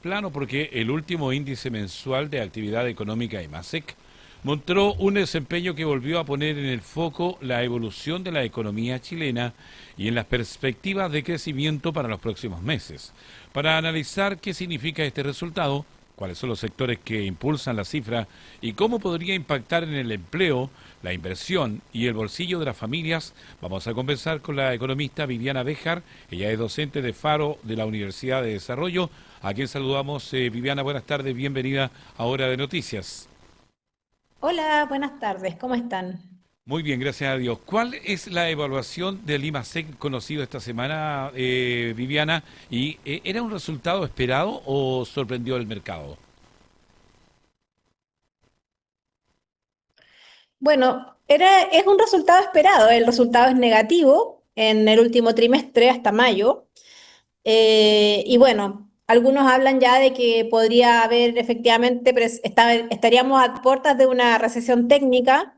Plano porque el último índice mensual de actividad económica IMASEC mostró un desempeño que volvió a poner en el foco la evolución de la economía chilena y en las perspectivas de crecimiento para los próximos meses. Para analizar qué significa este resultado, cuáles son los sectores que impulsan la cifra y cómo podría impactar en el empleo, la inversión y el bolsillo de las familias, vamos a conversar con la economista Viviana Béjar. Ella es docente de Faro de la Universidad de Desarrollo, a quien saludamos. Viviana, buenas tardes, bienvenida a Hora de Noticias. Hola, buenas tardes, ¿cómo están? Muy bien, gracias a Dios. ¿Cuál es la evaluación del IMASEC conocido esta semana, Viviana? ¿Y era un resultado esperado o sorprendió el mercado? Bueno, es un resultado esperado, el resultado es negativo en el último trimestre hasta mayo. Y bueno, algunos hablan ya de que podría haber efectivamente, estaríamos a puertas de una recesión técnica,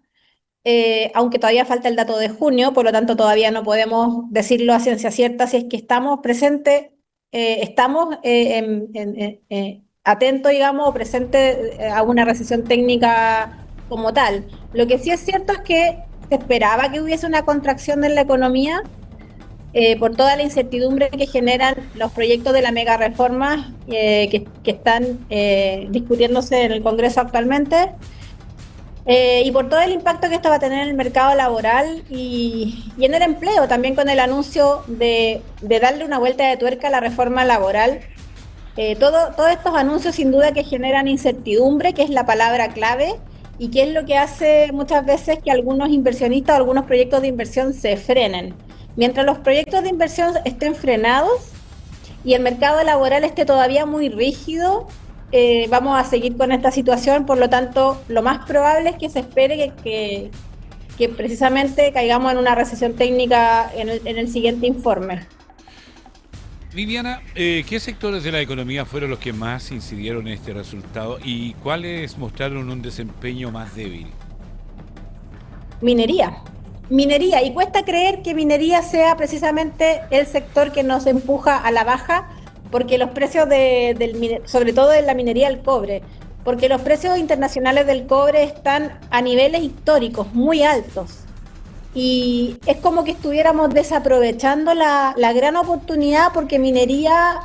aunque todavía falta el dato de junio, por lo tanto todavía no podemos decirlo a ciencia cierta si es que estamos presentes, estamos atentos, digamos, o presentes a una recesión técnica como tal. Lo que sí es cierto es que se esperaba que hubiese una contracción en la economía por toda la incertidumbre que generan los proyectos de la mega reforma que están discutiéndose en el Congreso actualmente. Y por todo el impacto que esto va a tener en el mercado laboral y en el empleo, también con el anuncio de darle una vuelta de tuerca a la reforma laboral. Todos estos anuncios sin duda que generan incertidumbre, que es la palabra clave, y que es lo que hace muchas veces que algunos inversionistas o algunos proyectos de inversión se frenen. Mientras los proyectos de inversión estén frenados y el mercado laboral esté todavía muy rígido, vamos a seguir con esta situación. Por lo tanto, lo más probable es que se espere que precisamente caigamos en una recesión técnica en el siguiente informe. Viviana, ¿qué sectores de la economía fueron los que más incidieron en este resultado y cuáles mostraron un desempeño más débil? Minería. Minería, y cuesta creer que minería sea precisamente el sector que nos empuja a la baja, porque los precios sobre todo de la minería del cobre, porque los precios internacionales del cobre están a niveles históricos muy altos. Y es como que estuviéramos desaprovechando la gran oportunidad porque minería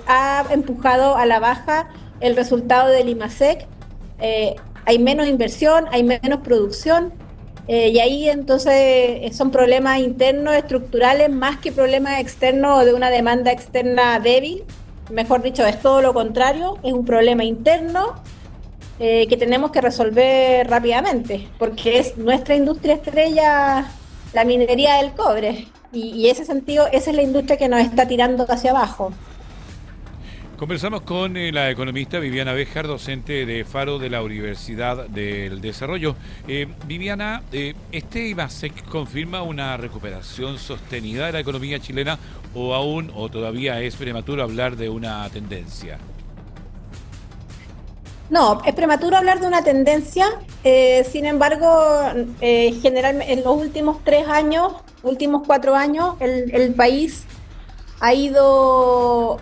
ha empujado a la baja el resultado del IMASEC. Hay menos inversión, hay menos producción, y ahí entonces son problemas internos, estructurales, más que problemas externos o de una demanda externa débil. Mejor dicho, es todo lo contrario, es un problema interno que tenemos que resolver rápidamente, porque es nuestra industria estrella, la minería del cobre, y ese sentido, esa es la industria que nos está tirando hacia abajo. Conversamos con la economista Viviana Béjar, docente de Faro de la Universidad del Desarrollo. Viviana, ¿este IMASEC confirma una recuperación sostenida de la economía chilena o aún o todavía es prematuro hablar de una tendencia? No, es prematuro hablar de una tendencia. Sin embargo, generalmente en los últimos 3 años, últimos 4 años, el país ha ido,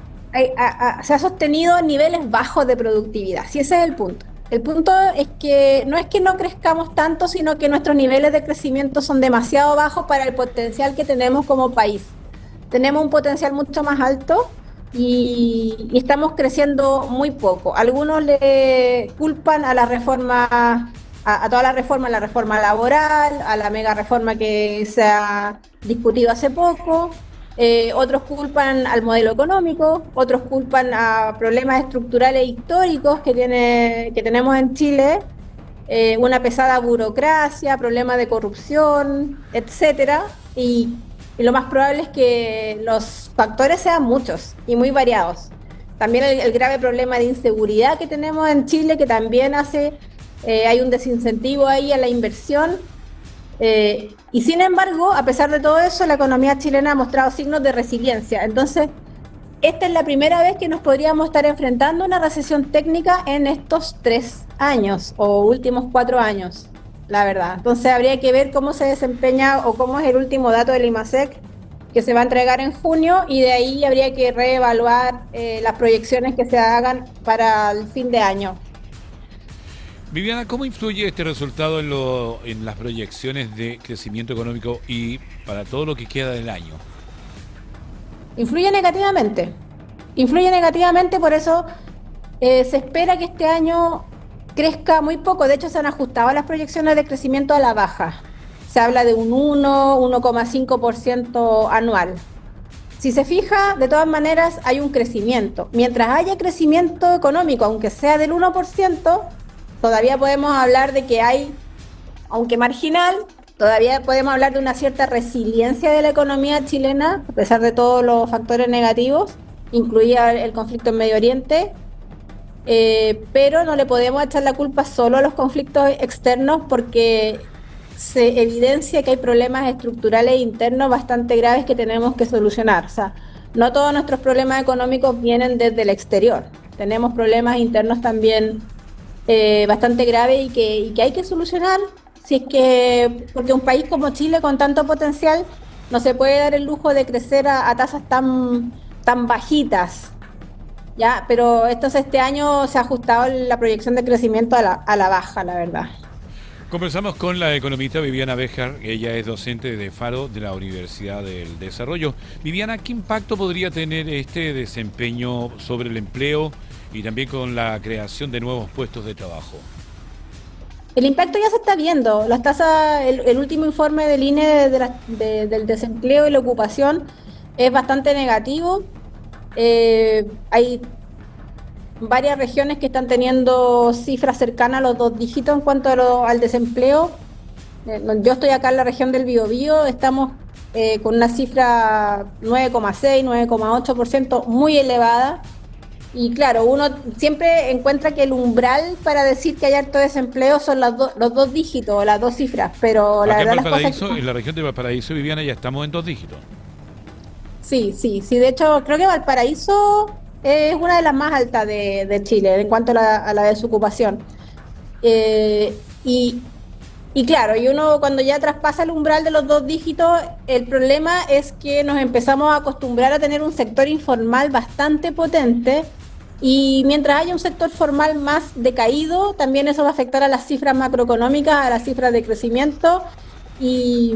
se ha sostenido niveles bajos de productividad. Si ese es el punto. El punto es que no crezcamos tanto, sino que nuestros niveles de crecimiento son demasiado bajos para el potencial que tenemos como país. Tenemos un potencial mucho más alto y estamos creciendo muy poco. Algunos le culpan a la reforma, a toda la reforma laboral, a la mega reforma que se ha discutido hace poco. Otros culpan al modelo económico, otros culpan a problemas estructurales históricos que tenemos en Chile, una pesada burocracia, problemas de corrupción, etcétera. Y lo más probable es que los factores sean muchos y muy variados. También el grave problema de inseguridad que tenemos en Chile, que también hay un desincentivo ahí a la inversión. Y sin embargo, a pesar de todo eso, la economía chilena ha mostrado signos de resiliencia. Entonces, esta es la primera vez que nos podríamos estar enfrentando a una recesión técnica en estos 3 años o últimos 4 años, la verdad. Entonces, habría que ver cómo se desempeña o cómo es el último dato del IMASEC, que se va a entregar en junio, y de ahí habría que reevaluar las proyecciones que se hagan para el fin de año. Viviana, ¿cómo influye este resultado en las proyecciones de crecimiento económico y para todo lo que queda del año? Influye negativamente. Influye negativamente, por eso se espera que este año crezca muy poco. De hecho, se han ajustado las proyecciones de crecimiento a la baja. Se habla de un 1,5% anual. Si se fija, de todas maneras hay un crecimiento. Mientras haya crecimiento económico, aunque sea del 1%, todavía podemos hablar de que hay, aunque marginal, todavía podemos hablar de una cierta resiliencia de la economía chilena, a pesar de todos los factores negativos, incluía el conflicto en Medio Oriente, pero no le podemos echar la culpa solo a los conflictos externos, porque se evidencia que hay problemas estructurales internos bastante graves que tenemos que solucionar. O sea, no todos nuestros problemas económicos vienen desde el exterior. Tenemos problemas internos también bastante graves y que hay que solucionar. Si es que, porque un país como Chile con tanto potencial no se puede dar el lujo de crecer a tasas tan bajitas, ¿ya? Pero este año se ha ajustado la proyección de crecimiento a la baja, la verdad. Conversamos con la economista Viviana Béjar, ella es docente de Faro de la Universidad del Desarrollo. Viviana, ¿qué impacto podría tener este desempeño sobre el empleo y también con la creación de nuevos puestos de trabajo? El impacto ya se está viendo. Las tasas, el último informe del INE del desempleo y la ocupación es bastante negativo. Hay varias regiones que están teniendo cifras cercanas a los 2 dígitos en cuanto al desempleo. Yo estoy acá en la región del Biobío, estamos con una cifra 9,6, 9,8%, muy elevada. Y claro, uno siempre encuentra que el umbral para decir que hay harto desempleo son los 2 dígitos, las 2 cifras, pero la verdad en la región de Valparaíso, Viviana, ya estamos en 2 dígitos. Sí, de hecho creo que Valparaíso es una de las más altas de Chile en cuanto a la desocupación. Y claro, y uno cuando ya traspasa el umbral de los 2 dígitos, el problema es que nos empezamos a acostumbrar a tener un sector informal bastante potente, y mientras haya un sector formal más decaído, también eso va a afectar a las cifras macroeconómicas, a las cifras de crecimiento, y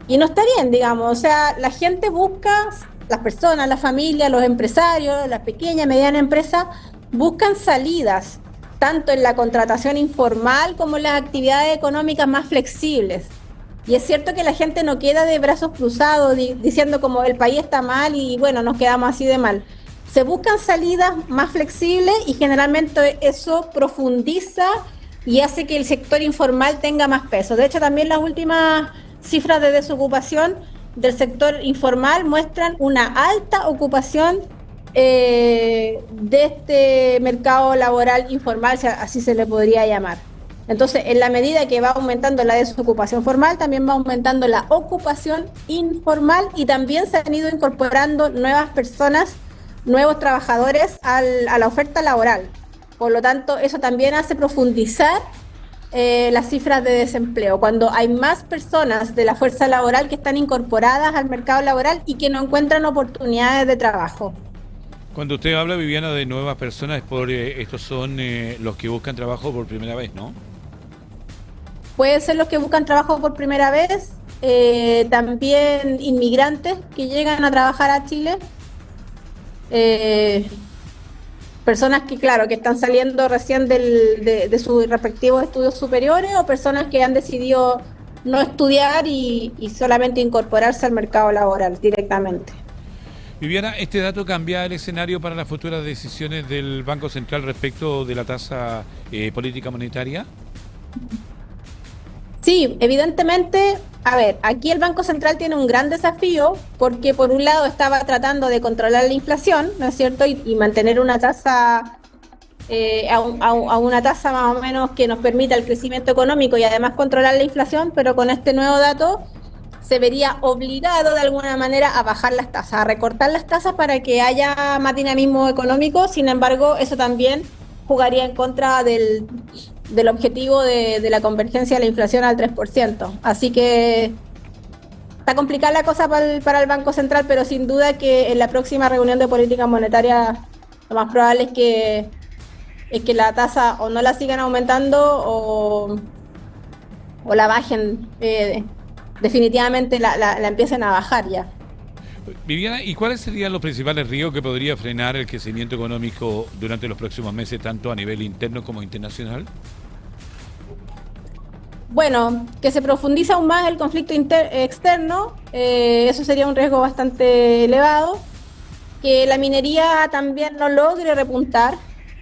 no está bien, digamos. O sea, la gente busca, las personas, las familias, los empresarios, las pequeñas, medianas empresas, buscan salidas, tanto en la contratación informal como en las actividades económicas más flexibles. Y es cierto que la gente no queda de brazos cruzados diciendo como el país está mal y bueno, nos quedamos así de mal. Se buscan salidas más flexibles y generalmente eso profundiza y hace que el sector informal tenga más peso. De hecho, también las últimas cifras de desocupación del sector informal muestran una alta ocupación de este mercado laboral informal, si así se le podría llamar. Entonces, en la medida que va aumentando la desocupación formal, también va aumentando la ocupación informal, y también se han ido incorporando nuevas personas, nuevos trabajadores a la oferta laboral. Por lo tanto, eso también hace profundizar las cifras de desempleo, cuando hay más personas de la fuerza laboral que están incorporadas al mercado laboral y que no encuentran oportunidades de trabajo. Cuando usted habla, Viviana, de nuevas personas, estos son los que buscan trabajo por primera vez, ¿no? Pueden ser los que buscan trabajo por primera vez, también inmigrantes que llegan a trabajar a Chile, personas que, claro, que están saliendo recién de sus respectivos estudios superiores, o personas que han decidido no estudiar y solamente incorporarse al mercado laboral directamente. Viviana, ¿este dato cambia el escenario para las futuras decisiones del Banco Central respecto de la tasa política monetaria? Sí, evidentemente. A ver, aquí el Banco Central tiene un gran desafío, porque por un lado estaba tratando de controlar la inflación, ¿no es cierto?, y mantener una tasa a una tasa más o menos que nos permita el crecimiento económico y además controlar la inflación, pero con este nuevo dato se vería obligado de alguna manera a bajar las tasas, a recortar las tasas para que haya más dinamismo económico. Sin embargo, eso también jugaría en contra del objetivo de la convergencia de la inflación al 3%. Así que está complicada la cosa para el Banco Central, pero sin duda que en la próxima reunión de política monetaria lo más probable es que la tasa o no la sigan aumentando o la bajen, definitivamente la empiecen a bajar ya. Viviana, ¿y cuáles serían los principales riesgos que podría frenar el crecimiento económico durante los próximos meses, tanto a nivel interno como internacional? Bueno, que se profundice aún más el conflicto externo, eso sería un riesgo bastante elevado. Que la minería también no logre repuntar,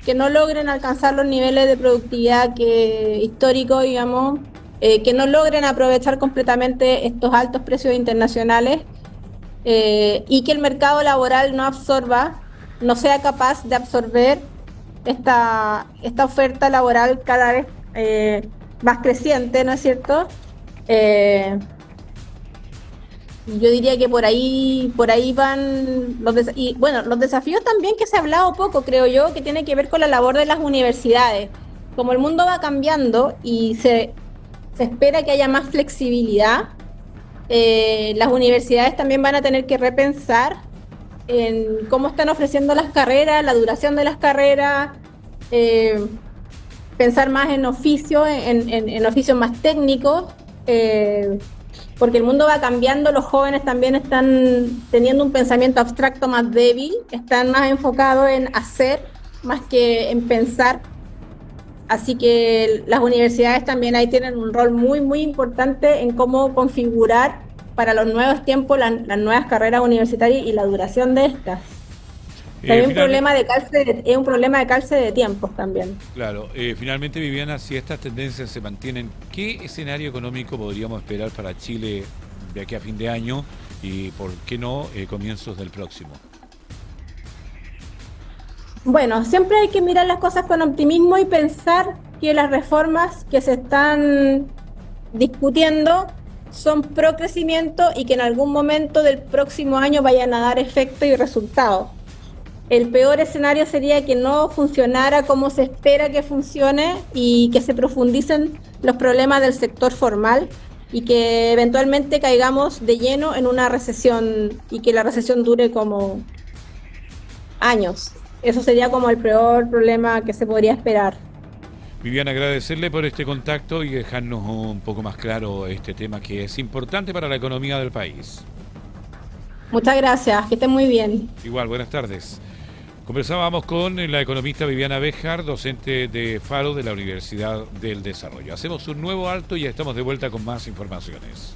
que no logren alcanzar los niveles de productividad históricos, digamos, que no logren aprovechar completamente estos altos precios internacionales, y que el mercado laboral no absorba, no sea capaz de absorber esta oferta laboral cada vez más creciente, ¿no es cierto? Yo diría que por ahí van y bueno, los desafíos también que se ha hablado poco, creo yo, que tiene que ver con la labor de las universidades. Como el mundo va cambiando y se espera que haya más flexibilidad, las universidades también van a tener que repensar en cómo están ofreciendo las carreras, la duración de las carreras, pensar más en oficios, en oficios más técnicos, porque el mundo va cambiando, los jóvenes también están teniendo un pensamiento abstracto más débil, están más enfocados en hacer más que en pensar. Así que las universidades también ahí tienen un rol muy, muy importante en cómo configurar para los nuevos tiempos las nuevas carreras universitarias y la duración de estas. También es un problema de calce de tiempos también. Claro, finalmente, Viviana, si estas tendencias se mantienen, ¿qué escenario económico podríamos esperar para Chile de aquí a fin de año y, por qué no, comienzos del próximo? Bueno, siempre hay que mirar las cosas con optimismo y pensar que las reformas que se están discutiendo son pro crecimiento y que en algún momento del próximo año vayan a dar efecto y resultado. El peor escenario sería que no funcionara como se espera que funcione y que se profundicen los problemas del sector formal y que eventualmente caigamos de lleno en una recesión y que la recesión dure como años. Eso sería como el peor problema que se podría esperar. Viviana, agradecerle por este contacto y dejarnos un poco más claro este tema que es importante para la economía del país. Muchas gracias, que estén muy bien. Igual, buenas tardes. Conversábamos con la economista Viviana Béjar, docente de Faro de la Universidad del Desarrollo. Hacemos un nuevo alto y ya estamos de vuelta con más informaciones.